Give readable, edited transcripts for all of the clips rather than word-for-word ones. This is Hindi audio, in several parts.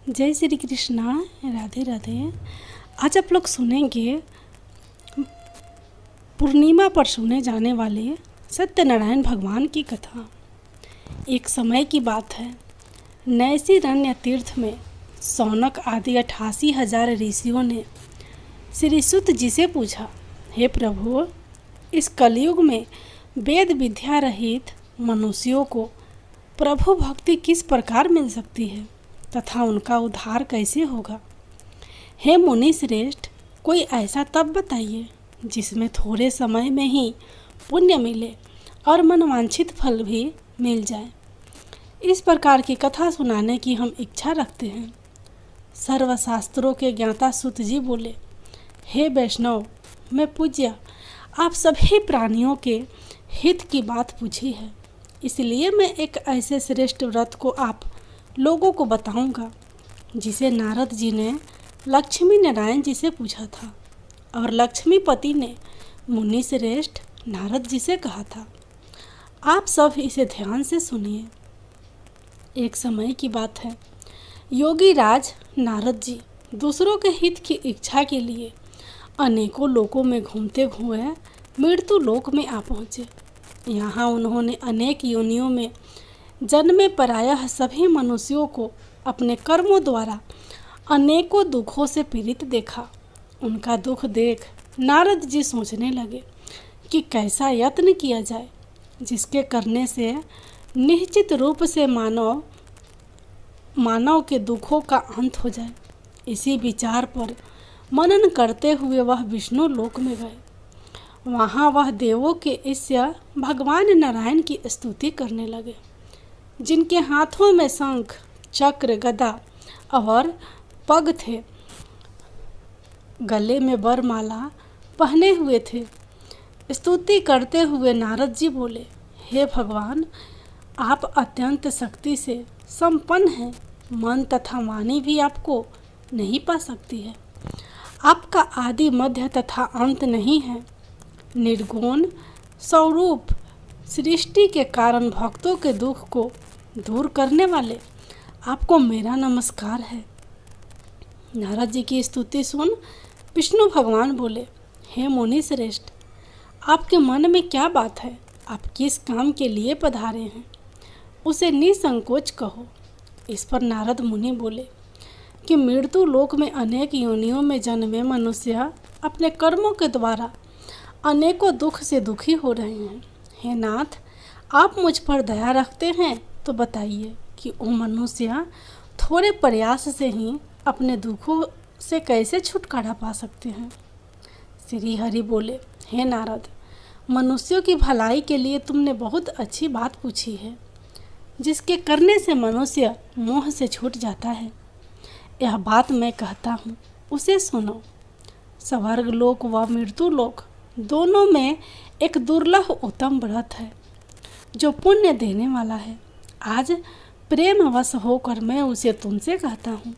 जय श्री कृष्णा। राधे राधे। आज आप लोग सुनेंगे पूर्णिमा पर सुने जाने वाले सत्यनारायण भगवान की कथा। एक समय की बात है, नैषिरण्य तीर्थ में शौनक आदि 88,000 ऋषियों ने श्री सुत जी से पूछा, हे प्रभु, इस कलयुग में वेद विद्या रहित मनुष्यों को प्रभु भक्ति किस प्रकार मिल सकती है तथा उनका उद्धार कैसे होगा। हे मुनि श्रेष्ठ, कोई ऐसा तप बताइए जिसमें थोड़े समय में ही पुण्य मिले और मनवांछित फल भी मिल जाए। इस प्रकार की कथा सुनाने की हम इच्छा रखते हैं। सर्वशास्त्रों के ज्ञाता सुत जी बोले, हे वैष्णव, मैं पूज्य आप सभी प्राणियों के हित की बात पूछी है, इसलिए मैं एक ऐसे श्रेष्ठ व्रत को आप लोगों को बताऊंगा जिसे नारद जी ने लक्ष्मी नारायण जी से पूछा था और लक्ष्मीपति ने मुनि श्रेष्ठ नारद जी से कहा था। आप सब इसे ध्यान से सुनिए। एक समय की बात है, योगी राज नारद जी दूसरों के हित की इच्छा के लिए अनेकों लोकों में घूमते हुए मृत्यु लोक में आ पहुँचे। यहाँ उन्होंने अनेक योनियों में जन्मे प्रायः सभी मनुष्यों को अपने कर्मों द्वारा अनेकों दुखों से पीड़ित देखा। उनका दुख देख नारद जी सोचने लगे कि कैसा यत्न किया जाए जिसके करने से निश्चित रूप से मानव के दुखों का अंत हो जाए। इसी विचार पर मनन करते हुए वह विष्णु लोक में गए। वहाँ वह देवों के ईश्वर भगवान नारायण की स्तुति करने लगे, जिनके हाथों में शंख, चक्र, गदा और पग थे, गले में वरमाला पहने हुए थे। स्तुति करते हुए नारद जी बोले, हे भगवान, आप अत्यंत शक्ति से संपन्न हैं। मन तथा वाणी भी आपको नहीं पा सकती है। आपका आदि मध्य तथा अंत नहीं है। निर्गुण स्वरूप सृष्टि के कारण भक्तों के दुख को दूर करने वाले आपको मेरा नमस्कार है। नारद जी की स्तुति सुन विष्णु भगवान बोले, हे मुनि श्रेष्ठ, आपके मन में क्या बात है? आप किस काम के लिए पधारे हैं, उसे निसंकोच कहो। इस पर नारद मुनि बोले कि मृत्यु लोक में अनेक योनियों में जन्मे मनुष्य अपने कर्मों के द्वारा अनेकों दुख से दुखी हो रहे हैं। हे नाथ, आप मुझ पर दया रखते हैं तो बताइए कि वो मनुष्य थोड़े प्रयास से ही अपने दुखों से कैसे छुटकारा पा सकते हैं। श्री हरि बोले, हे नारद, मनुष्यों की भलाई के लिए तुमने बहुत अच्छी बात पूछी है, जिसके करने से मनुष्य मोह से छूट जाता है। यह बात मैं कहता हूँ, उसे सुनो। स्वर्ग लोक व मृत्यु लोक दोनों में एक दुर्लभ उत्तम व्रत है जो पुण्य देने वाला है। आज प्रेमवश होकर मैं उसे तुमसे कहता हूँ।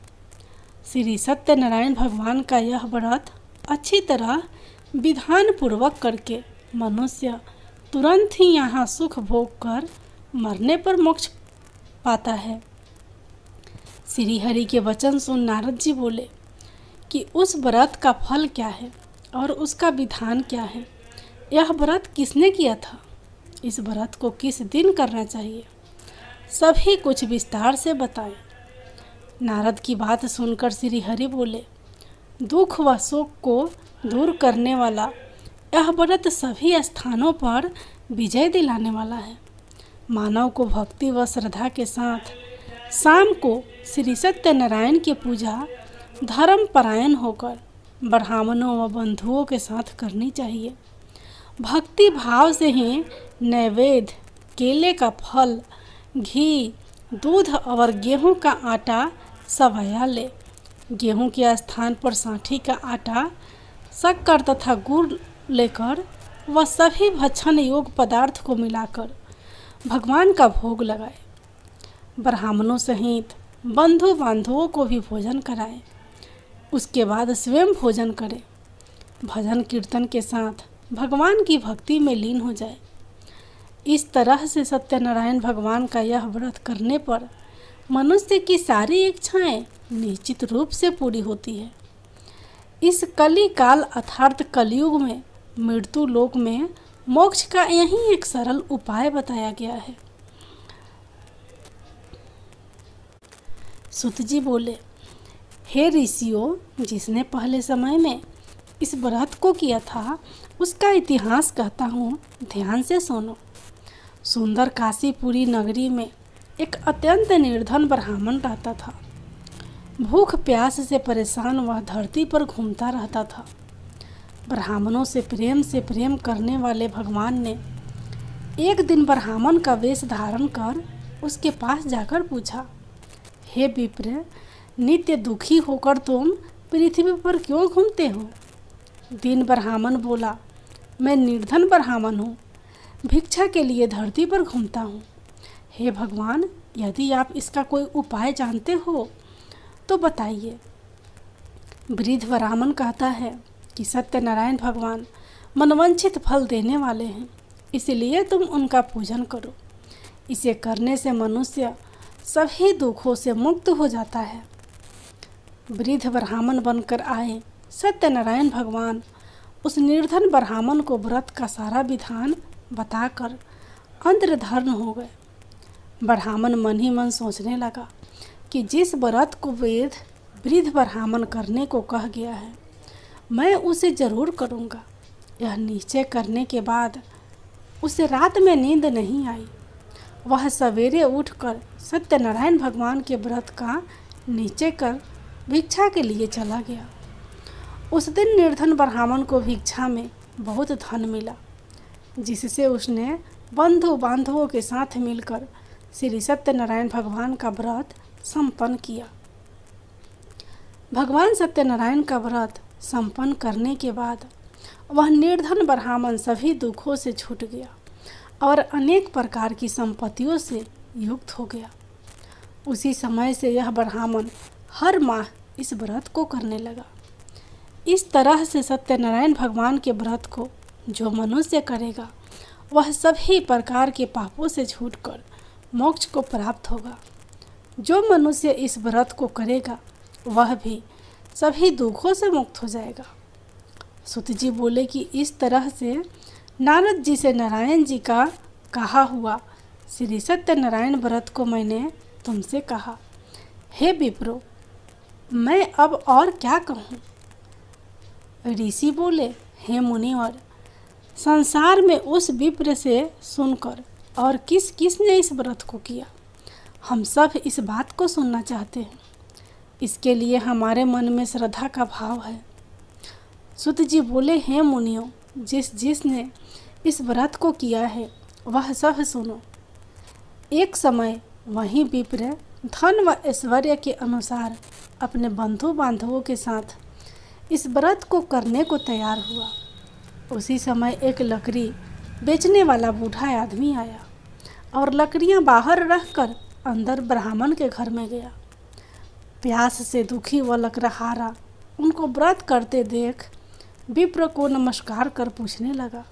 श्री सत्यनारायण भगवान का यह व्रत अच्छी तरह विधान पूर्वक करके मनुष्य तुरंत ही यहाँ सुख भोग कर मरने पर मोक्ष पाता है। श्री हरि के वचन सुन नारद जी बोले कि उस व्रत का फल क्या है और उसका विधान क्या है। यह व्रत किसने किया था? इस व्रत को किस दिन करना चाहिए? सभी कुछ विस्तार से बताएं। नारद की बात सुनकर श्री हरि बोले, दुख व शोक को दूर करने वाला यह व्रत सभी स्थानों पर विजय दिलाने वाला है। मानव को भक्ति व श्रद्धा के साथ शाम को श्री सत्यनारायण की पूजा धर्म परायण होकर ब्राह्मणों व बंधुओं के साथ करनी चाहिए। भक्ति भाव से ही नैवेद्य, केले का फल, घी, दूध और गेहूं का आटा सवैया ले। गेहूं के स्थान पर सांठी का आटा, शक्कर तथा गुड़ लेकर वह सभी भक्षण योग्य पदार्थ को मिलाकर भगवान का भोग लगाए। ब्राह्मणों सहित बंधु बांधवों को भी भोजन कराए। उसके बाद स्वयं भोजन करे। भजन कीर्तन के साथ भगवान की भक्ति में लीन हो जाए। इस तरह से सत्यनारायण भगवान का यह व्रत करने पर मनुष्य की सारी इच्छाएं निश्चित रूप से पूरी होती है। इस कली काल अर्थात कलयुग में मृत्यु लोक में मोक्ष का यही एक सरल उपाय बताया गया है। सूत जी बोले, हे ऋषियों, जिसने पहले समय में इस व्रत को किया था उसका इतिहास कहता हूँ, ध्यान से सुनो। सुंदर काशीपुरी नगरी में एक अत्यंत निर्धन ब्राह्मण रहता था। भूख प्यास से परेशान वह धरती पर घूमता रहता था। ब्राह्मणों से प्रेम करने वाले भगवान ने एक दिन ब्राह्मण का वेश धारण कर उसके पास जाकर पूछा, हे विप्र, नित्य दुखी होकर तुम पृथ्वी पर क्यों घूमते हो? दीन ब्राह्मण बोला, मैं निर्धन ब्राह्मण हूँ, भिक्षा के लिए धरती पर घूमता हूँ। हे भगवान, यदि आप इसका कोई उपाय जानते हो तो बताइए। वृद्ध ब्राह्मण कहता है कि सत्यनारायण भगवान मनवांछित फल देने वाले हैं, इसलिए तुम उनका पूजन करो। इसे करने से मनुष्य सभी दुखों से मुक्त हो जाता है। वृद्ध ब्राह्मण बनकर आए सत्यनारायण भगवान उस निर्धन ब्राह्मण को व्रत का सारा विधान बताकर अंतर्धान हो गए। ब्राह्मण मन ही मन सोचने लगा कि जिस व्रत को वेद वृद्ध ब्राह्मण करने को कह गया है, मैं उसे जरूर करूँगा। यह निश्चय करने के बाद उसे रात में नींद नहीं आई। वह सवेरे उठकर सत्यनारायण भगवान के व्रत का निश्चय कर भिक्षा के लिए चला गया। उस दिन निर्धन ब्राह्मण को भिक्षा में बहुत धन मिला, जिससे उसने बंधु बांधवों के साथ मिलकर श्री सत्यनारायण भगवान का व्रत संपन्न किया। भगवान सत्यनारायण का व्रत संपन्न करने के बाद वह निर्धन ब्राह्मण सभी दुखों से छूट गया और अनेक प्रकार की संपत्तियों से युक्त हो गया। उसी समय से यह ब्राह्मण हर माह इस व्रत को करने लगा। इस तरह से सत्यनारायण भगवान के व्रत को जो मनुष्य करेगा वह सभी प्रकार के पापों से छूटकर मोक्ष को प्राप्त होगा। जो मनुष्य इस व्रत को करेगा वह भी सभी दुखों से मुक्त हो जाएगा। सूत जी बोले कि इस तरह से नारद जी से नारायण जी का कहा हुआ श्री सत्यनारायण व्रत को मैंने तुमसे कहा। हे विप्रो, मैं अब और क्या कहूँ? ऋषि बोले, हे मुनिवर, संसार में उस विप्र से सुनकर और किस किस ने इस व्रत को किया, हम सब इस बात को सुनना चाहते हैं। इसके लिए हमारे मन में श्रद्धा का भाव है। सूत जी बोले, हे मुनियों, जिसने इस व्रत को किया है वह सब सुनो। एक समय वही विप्र धन व ऐश्वर्य के अनुसार अपने बंधु बांधवों के साथ इस व्रत को करने को तैयार हुआ। उसी समय एक लकड़ी बेचने वाला बूढ़ा आदमी आया और लकड़ियां बाहर रखकर अंदर ब्राह्मण के घर में गया। प्यास से दुखी व लकड़हारा उनको व्रत करते देख विप्र को नमस्कार कर पूछने लगा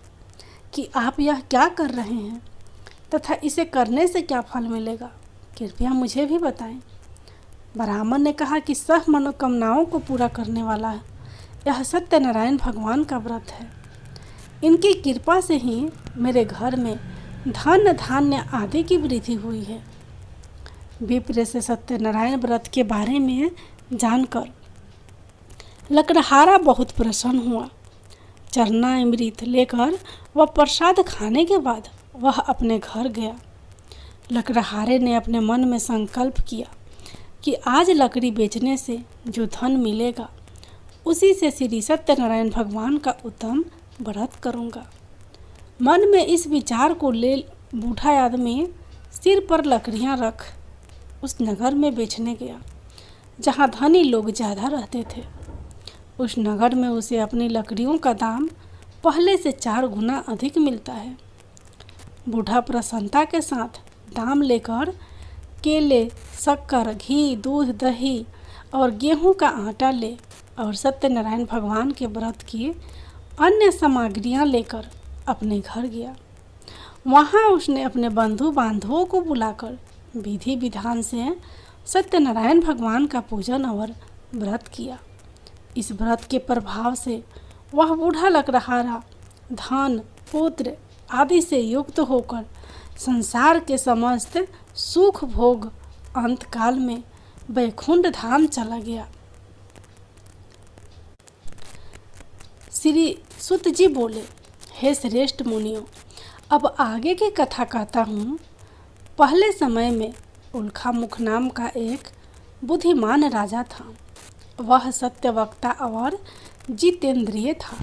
कि आप यह क्या कर रहे हैं तथा इसे करने से क्या फल मिलेगा, कृपया मुझे भी बताएं। ब्राह्मण ने कहा कि सब मनोकामनाओं को पूरा करने वाला है यह सत्यनारायण भगवान का व्रत है। इनकी कृपा से ही मेरे घर में धन धान्य आदि की वृद्धि हुई है। विप्र से सत्यनारायण व्रत के बारे में जानकर लकड़हारा बहुत प्रसन्न हुआ। चरना अमृत लेकर वह प्रसाद खाने के बाद वह अपने घर गया। लकड़हारे ने अपने मन में संकल्प किया कि आज लकड़ी बेचने से जो धन मिलेगा उसी से श्री सत्यनारायण भगवान का उत्तम व्रत करूँगा। मन में इस विचार को ले बूढ़ा आदमी सिर पर लकड़ियाँ रख उस नगर में बेचने गया जहाँ धनी लोग ज़्यादा रहते थे। उस नगर में उसे अपनी लकड़ियों का दाम पहले से 4 गुना अधिक मिलता है। बूढ़ा प्रसन्नता के साथ दाम लेकर केले, शक्कर, घी, दूध, दही और गेहूं का आटा ले और सत्यनारायण भगवान के व्रत की अन्य सामग्रियां लेकर अपने घर गया। वहां उसने अपने बंधु बांधवों को बुलाकर विधि विधान से सत्यनारायण भगवान का पूजन और व्रत किया। इस व्रत के प्रभाव से वह बूढ़ा लग रहा रहा, धन पुत्र आदि से युक्त होकर संसार के समस्त सुख भोग अंतकाल में वैकुंठ धाम चला गया। श्री सुत जी बोले, हे श्रेष्ठ मुनियों, अब आगे की कथा कहता हूँ। पहले समय में उल्खामुख नाम का एक बुद्धिमान राजा था। वह सत्यवक्ता और जितेंद्रिय था।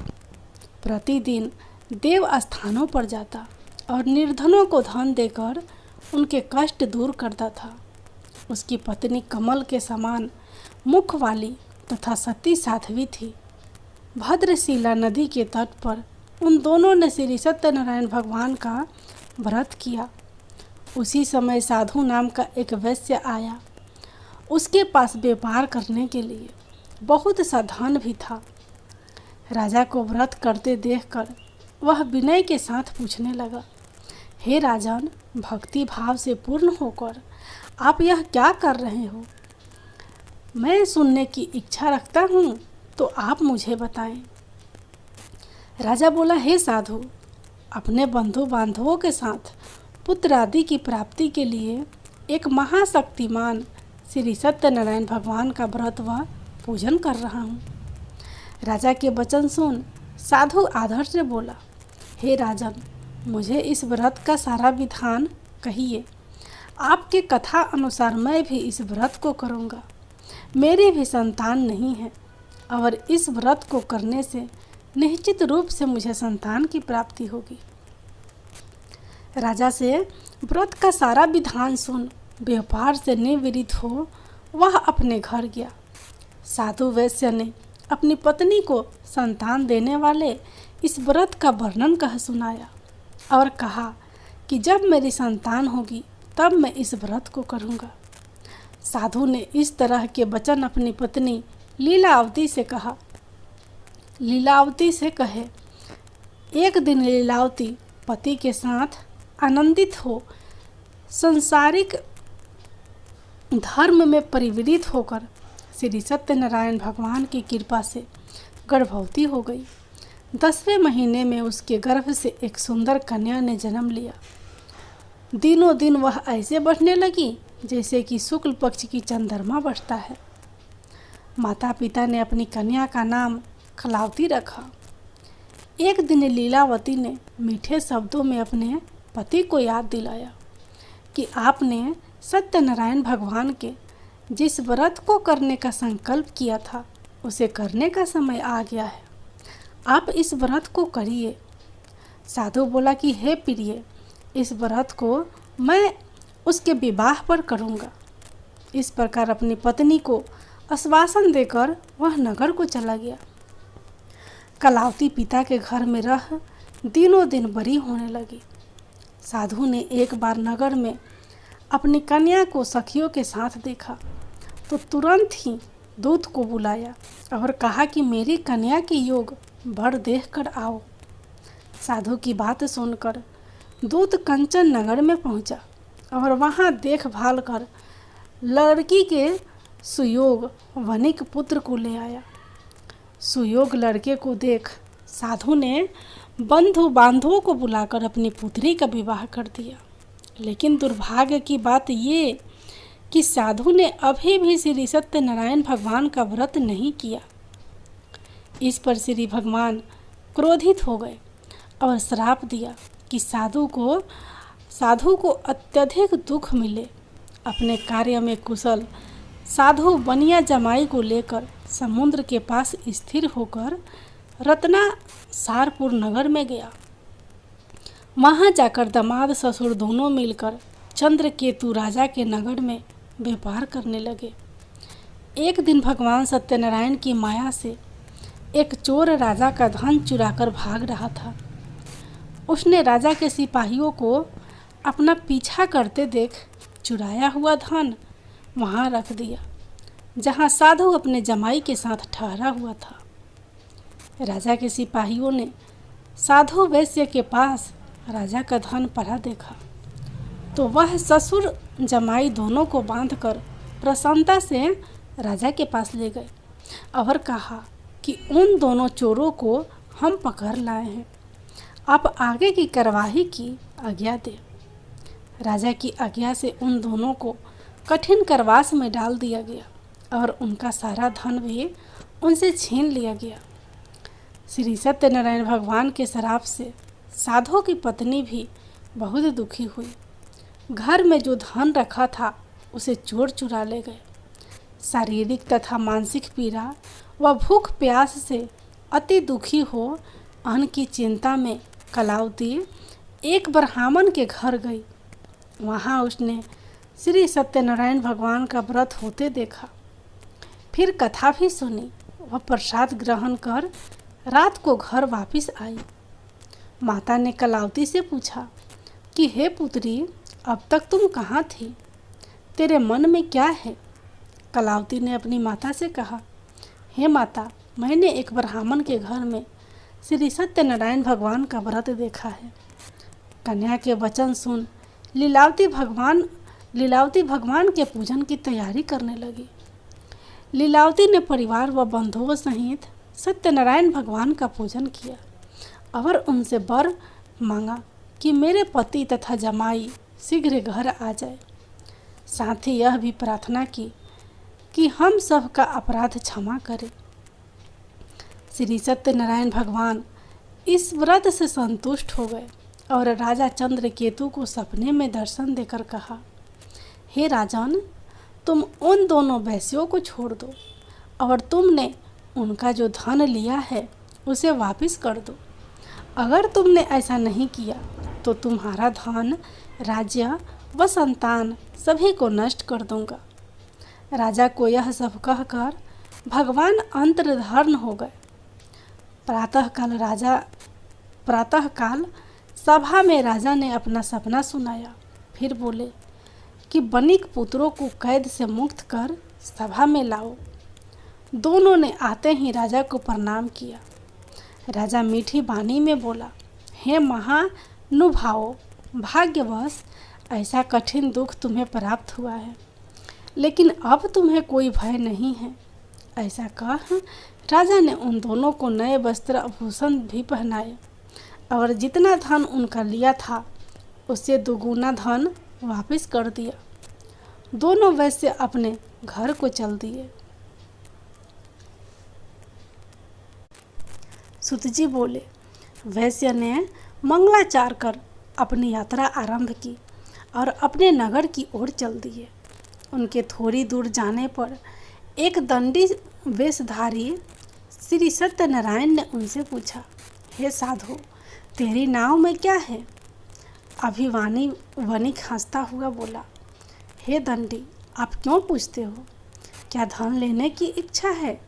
प्रतिदिन देव स्थानों पर जाता और निर्धनों को धन देकर उनके कष्ट दूर करता था। उसकी पत्नी कमल के समान मुख वाली तथा सती साध्वी थी। भद्रशिला नदी के तट पर उन दोनों ने श्री सत्यनारायण भगवान का व्रत किया। उसी समय साधु नाम का एक वैश्य आया। उसके पास व्यापार करने के लिए बहुत सा धन भी था। राजा को व्रत करते देखकर वह विनय के साथ पूछने लगा, हे राजन, भक्ति भाव से पूर्ण होकर आप यह क्या कर रहे हो? मैं सुनने की इच्छा रखता हूँ, तो आप मुझे बताएं। राजा बोला, हे साधु, अपने बंधु बांधवों के साथ पुत्र आदि की प्राप्ति के लिए एक महाशक्तिमान श्री सत्यनारायण भगवान का व्रत व पूजन कर रहा हूँ। राजा के वचन सुन साधु आदर से बोला, हे राजन, मुझे इस व्रत का सारा विधान कहिए। आपके कथा अनुसार मैं भी इस व्रत को करूँगा। मेरी भी संतान नहीं है और इस व्रत को करने से निश्चित रूप से मुझे संतान की प्राप्ति होगी। राजा से व्रत का सारा विधान सुन व्यापार से निवृत्त हो वह अपने घर गया। साधु वैश्य ने अपनी पत्नी को संतान देने वाले इस व्रत का वर्णन कह सुनाया और कहा कि जब मेरी संतान होगी तब मैं इस व्रत को करूँगा। साधु ने इस तरह के वचन अपनी पत्नी लीलावती से कहा। लीलावती से कहे, एक दिन लीलावती पति के साथ आनंदित हो संसारिक धर्म में परिवृत होकर श्री सत्यनारायण भगवान की कृपा से गर्भवती हो गई। 10वें महीने में उसके गर्भ से एक सुंदर कन्या ने जन्म लिया। दिनों दिन वह ऐसे बढ़ने लगी जैसे कि शुक्ल पक्ष की चंद्रमा बढ़ता है। माता पिता ने अपनी कन्या का नाम कलावती रखा। एक दिन लीलावती ने मीठे शब्दों में अपने पति को याद दिलाया कि आपने सत्यनारायण भगवान के जिस व्रत को करने का संकल्प किया था उसे करने का समय आ गया है। आप इस व्रत को करिए। साधु बोला कि हे प्रिय, इस व्रत को मैं उसके विवाह पर करूँगा। इस प्रकार अपनी पत्नी को आश्वासन देकर वह नगर को चला गया। कलावती पिता के घर में रह दिनों दिन बड़ी होने लगी। साधु ने एक बार नगर में अपनी कन्या को सखियों के साथ देखा तो तुरंत ही दूत को बुलाया और कहा कि मेरी कन्या की योग वर देखकर आओ। साधु की बात सुनकर दूत कंचन नगर में पहुंचा और वहां देखभाल कर लड़की के सुयोग वनिक पुत्र को ले आया। सुयोग लड़के को देख साधु ने बंधु बांधवों को बुलाकर अपनी पुत्री का विवाह कर दिया। लेकिन दुर्भाग्य की बात ये कि साधु ने अभी भी श्री सत्यनारायण भगवान का व्रत नहीं किया। इस पर श्री भगवान क्रोधित हो गए और श्राप दिया कि साधु को अत्यधिक दुख मिले। अपने कार्य में कुशल साधु बनिया जमाई को लेकर समुद्र के पास स्थिर होकर रत्नासारपुर नगर में गया। वहां जाकर दामाद ससुर दोनों मिलकर चंद्रकेतु राजा के नगर में व्यापार करने लगे। एक दिन भगवान सत्यनारायण की माया से एक चोर राजा का धन चुराकर भाग रहा था। उसने राजा के सिपाहियों को अपना पीछा करते देख चुराया हुआ धन वहां रख दिया जहां साधु अपने जमाई के साथ ठहरा हुआ था। राजा के सिपाहियों ने साधु वैश्य के पास राजा का धन पड़ा देखा तो वह ससुर जमाई दोनों को बांधकर प्रसन्नता से राजा के पास ले गए और कहा कि उन दोनों चोरों को हम पकड़ लाए हैं, आप आगे की कार्यवाही की आज्ञा दें। राजा की आज्ञा से उन दोनों को कठिन कारावास में डाल दिया गया और उनका सारा धन भी उनसे छीन लिया गया। श्री सत्यनारायण भगवान के श्राप से साधु की पत्नी भी बहुत दुखी हुई। घर में जो धन रखा था उसे चोर चुरा ले गए। शारीरिक तथा मानसिक पीड़ा व भूख प्यास से अति दुखी हो अन्न की चिंता में कलावती एक ब्राह्मण के घर गई। वहाँ उसने श्री सत्यनारायण भगवान का व्रत होते देखा, फिर कथा भी सुनी। वह प्रसाद ग्रहण कर रात को घर वापस आई। माता ने कलावती से पूछा कि हे पुत्री, अब तक तुम कहाँ थी? तेरे मन में क्या है? कलावती ने अपनी माता से कहा, हे माता, मैंने एक ब्राह्मण के घर में श्री सत्यनारायण भगवान का व्रत देखा है। कन्या के वचन सुन लीलावती भगवान के पूजन की तैयारी करने लगी। लीलावती ने परिवार व बंधुओं सहित सत्यनारायण भगवान का पूजन किया और उनसे वर मांगा कि मेरे पति तथा जमाई शीघ्र घर आ जाए। साथ ही यह भी प्रार्थना की कि हम सब का अपराध क्षमा करें। श्री सत्यनारायण भगवान इस व्रत से संतुष्ट हो गए और राजा चंद्रकेतु को सपने में दर्शन देकर कहा, हे राजन, तुम उन दोनों वैश्यों को छोड़ दो और तुमने उनका जो धन लिया है उसे वापस कर दो। अगर तुमने ऐसा नहीं किया तो तुम्हारा धन, राज्य व संतान सभी को नष्ट कर दूंगा। राजा को यह सब कहकर भगवान अंतर्धान हो गए। प्रातःकाल सभा में राजा ने अपना सपना सुनाया। फिर बोले कि बनिक पुत्रों को कैद से मुक्त कर सभा में लाओ। दोनों ने आते ही राजा को प्रणाम किया। राजा मीठी वाणी में बोला, हे महानुभावों, भाग्यवश ऐसा कठिन दुख तुम्हें प्राप्त हुआ है, लेकिन अब तुम्हें कोई भय नहीं है। ऐसा कह राजा ने उन दोनों को नए वस्त्र आभूषण भी पहनाए और जितना धन उनका लिया था उससे दुगुना धन वापस कर दिया। दोनों वैश्य अपने घर को चल दिए। सूत जी बोले, वैश्य ने मंगलाचार कर अपनी यात्रा आरंभ की और अपने नगर की ओर चल दिए। उनके थोड़ी दूर जाने पर एक दंडी वेशधारी श्री सत्यनारायण ने उनसे पूछा, हे साधु, तेरी नाव में क्या है? अभिमानी वणिक हंसता हुआ बोला, हे दंडी, आप क्यों पूछते हो? क्या धन लेने की इच्छा है?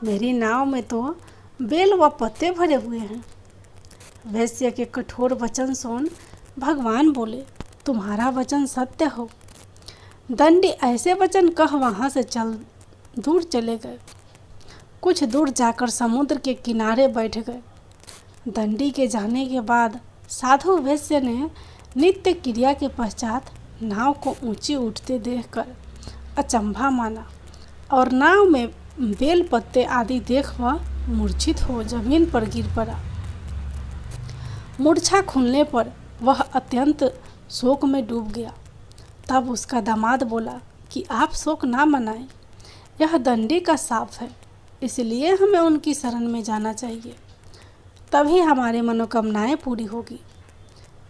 मेरी नाव में तो बेल व पत्ते भरे हुए हैं। वैश्य के कठोर वचन सुन भगवान बोले, तुम्हारा वचन सत्य हो। दंडी ऐसे वचन कह वहाँ से दूर चले गए। कुछ दूर जाकर समुद्र के किनारे बैठ गए। दंडी के जाने के बाद साधु वैश्य ने नित्य क्रिया के पश्चात नाव को ऊंची उठते देखकर अचंभा माना और नाव में बेल पत्ते आदि देख वह मूर्छित हो जमीन पर गिर पड़ा। मूर्छा खुलने पर वह अत्यंत शोक में डूब गया। तब उसका दामाद बोला कि आप शोक ना मनाएं, यह दंडी का शाप है, इसलिए हमें उनकी शरण में जाना चाहिए, तभी हमारी मनोकामनाएं पूरी होगी।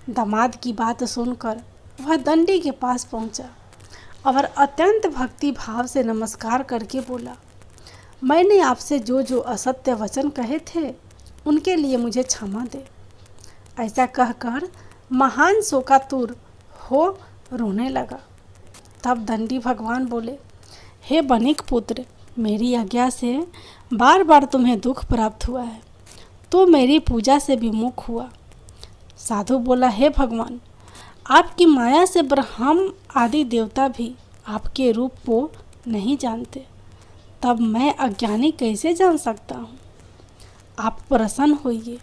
दामाद की बात सुनकर वह दंडी के पास पहुंचा और अत्यंत भक्ति भाव से नमस्कार करके बोला, मैंने आपसे जो जो असत्य वचन कहे थे उनके लिए मुझे क्षमा दे। ऐसा कहकर महान शोकातुर हो रोने लगा। तब दंडी भगवान बोले, हे बनिक पुत्र, मेरी आज्ञा से बार बार तुम्हें दुख प्राप्त हुआ है, तो मेरी पूजा से विमुख हुआ। साधु बोला, हे भगवान, आपकी माया से ब्रह्म आदि देवता भी आपके रूप को नहीं जानते, तब मैं अज्ञानी कैसे जान सकता हूँ? आप प्रसन्न होइए,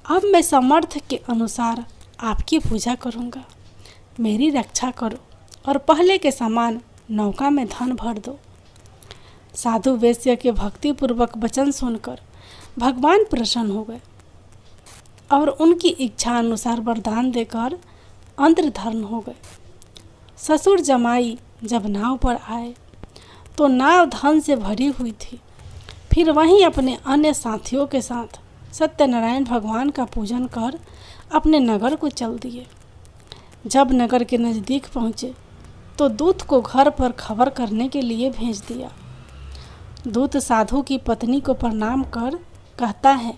अब मैं समर्थ के अनुसार आपकी पूजा करूँगा। मेरी रक्षा करो और पहले के समान नौका में धन भर दो। साधु वैश्य के भक्तिपूर्वक वचन सुनकर भगवान प्रसन्न हो गए और उनकी इच्छा अनुसार वरदान देकर अंतर्धान हो गए। ससुर जमाई जब नाव पर आए तो नाव धन से भरी हुई थी। फिर वहीं अपने अन्य साथियों के साथ सत्यनारायण भगवान का पूजन कर अपने नगर को चल दिए। जब नगर के नज़दीक पहुँचे तो दूत को घर पर खबर करने के लिए भेज दिया। दूत साधु की पत्नी को प्रणाम कर कहता है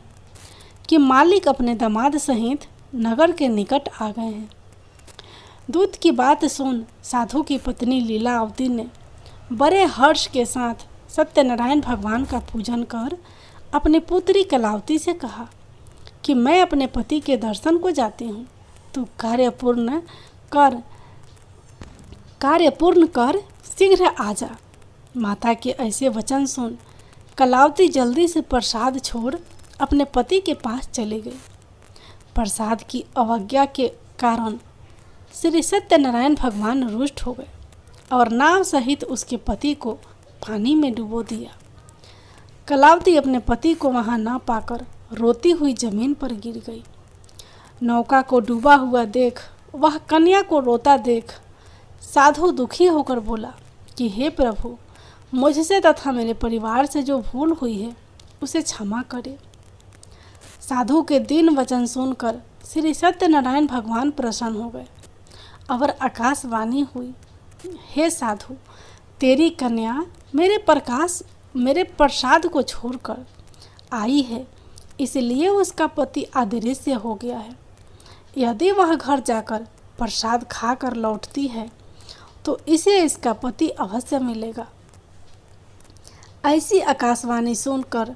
कि मालिक अपने दामाद सहित नगर के निकट आ गए हैं। दूत की बात सुन साधु की पत्नी लीलावती ने बड़े हर्ष के साथ सत्यनारायण भगवान का पूजन कर अपनी पुत्री कलावती से कहा कि मैं अपने पति के दर्शन को जाती हूँ, तू कार्य पूर्ण कर शीघ्र आ जा। माता के ऐसे वचन सुन कलावती जल्दी से प्रसाद छोड़ अपने पति के पास चले गई। प्रसाद की अवज्ञा के कारण श्री सत्यनारायण भगवान रुष्ट हो गए और नाव सहित उसके पति को पानी में डुबो दिया। कलावती अपने पति को वहां न पाकर रोती हुई जमीन पर गिर गई। नौका को डूबा हुआ देख वह कन्या को रोता देख साधु दुखी होकर बोला कि हे प्रभु, मुझसे तथा मेरे परिवार से जो भूल हुई है उसे क्षमा करे। साधु के दीन वचन सुनकर श्री सत्यनारायण भगवान प्रसन्न हो गए और आकाशवाणी हुई, हे साधु, तेरी कन्या मेरे प्रसाद को छोड़कर आई है, इसलिए उसका पति अदृश्य हो गया है। यदि वह घर जाकर प्रसाद खाकर लौटती है तो इसे इसका पति अवश्य मिलेगा। ऐसी आकाशवाणी सुनकर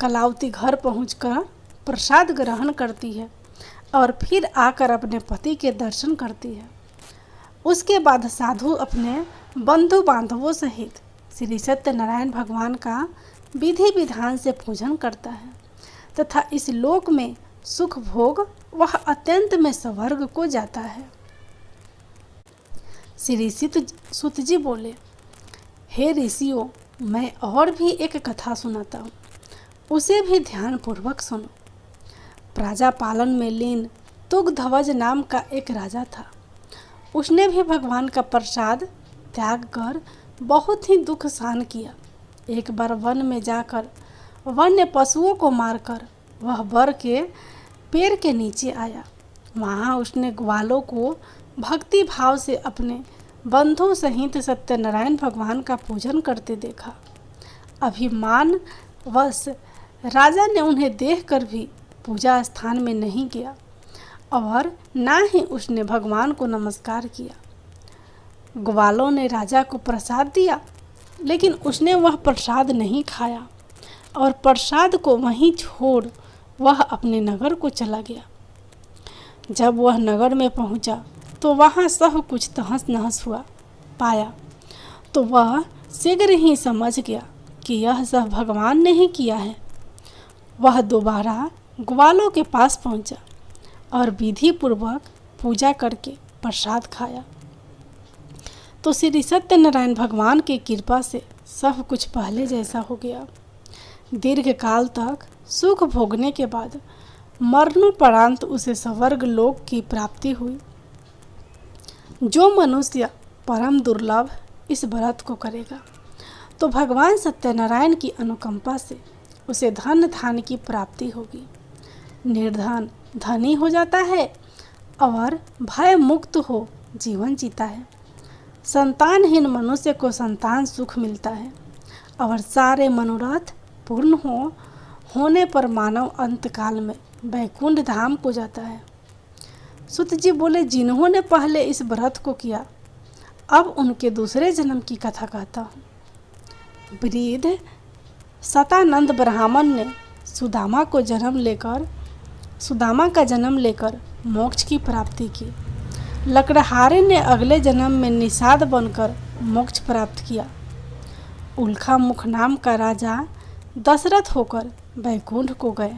कलावती घर पहुंचकर प्रसाद ग्रहण करती है और फिर आकर अपने पति के दर्शन करती है। उसके बाद साधु अपने बंधु बांधवों सहित श्री सत्यनारायण भगवान का विधि विधान से पूजन करता है तथा इस लोक में सुख भोग वह अत्यंत में स्वर्ग को जाता है। श्री सुत जी बोले, हे ऋषियों, मैं और भी एक कथा सुनाता हूँ, उसे भी ध्यान पूर्वक सुनो। प्रजा पालन में लीन तुगध्वज नाम का एक राजा था। उसने भी भगवान का प्रसाद त्याग कर बहुत ही दुख सहन किया। एक बार वन में जाकर वन्य पशुओं को मारकर वह बर के पेड़ के नीचे आया। वहाँ उसने ग्वालों को भक्ति भाव से अपने बंधु सहित सत्यनारायण भगवान का पूजन करते देखा। अभिमान वश राजा ने उन्हें देखकर भी पूजा स्थान में नहीं गया और ना ही उसने भगवान को नमस्कार किया। ग्वालों ने राजा को प्रसाद दिया, लेकिन उसने वह प्रसाद नहीं खाया और प्रसाद को वहीं छोड़ वह अपने नगर को चला गया। जब वह नगर में पहुंचा तो वहाँ सब कुछ तहस नहस हुआ पाया तो वह शीघ्र ही समझ गया कि यह सब भगवान ने ही किया है। वह दोबारा ग्वालों के पास पहुंचा और विधि पूर्वक पूजा करके प्रसाद खाया तो श्री सत्यनारायण भगवान की कृपा से सब कुछ पहले जैसा हो गया। दीर्घ काल तक सुख भोगने के बाद मरणोपरांत उसे स्वर्ग लोक की प्राप्ति हुई। जो मनुष्य परम दुर्लभ इस व्रत को करेगा तो भगवान सत्यनारायण की अनुकंपा से उसे धन धान की प्राप्ति होगी। निर्धन धनी हो जाता है और भय मुक्त हो जीवन जीता है। संतानहीन मनुष्य को संतान सुख मिलता है और सारे मनोरथ पूर्ण होने पर मानव अंतकाल में वैकुंठ धाम को जाता है। सुत जी बोले, जिन्होंने पहले इस व्रत को किया अब उनके दूसरे जन्म की कथा कहता हूँ। वृद्ध सतानंद ब्राह्मण ने सुदामा का जन्म लेकर मोक्ष की प्राप्ति की। लकड़हारे ने अगले जन्म में निषाद बनकर मोक्ष प्राप्त किया। उल्खा मुख नाम का राजा दशरथ होकर वैकुंठ को गए।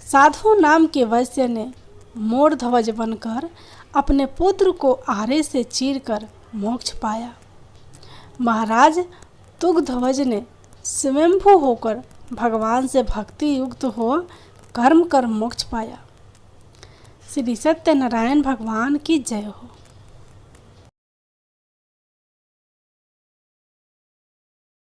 साधु नाम के वैश्य ने मोर ध्वज बनकर अपने पुत्र को आरे से चीरकर मोक्ष पाया। महाराज तुंगध्वज ने स्वयंभू होकर भगवान से भक्ति युक्त हो कर्म कर मोक्ष पाया। श्री सत्यनारायण भगवान की जय हो।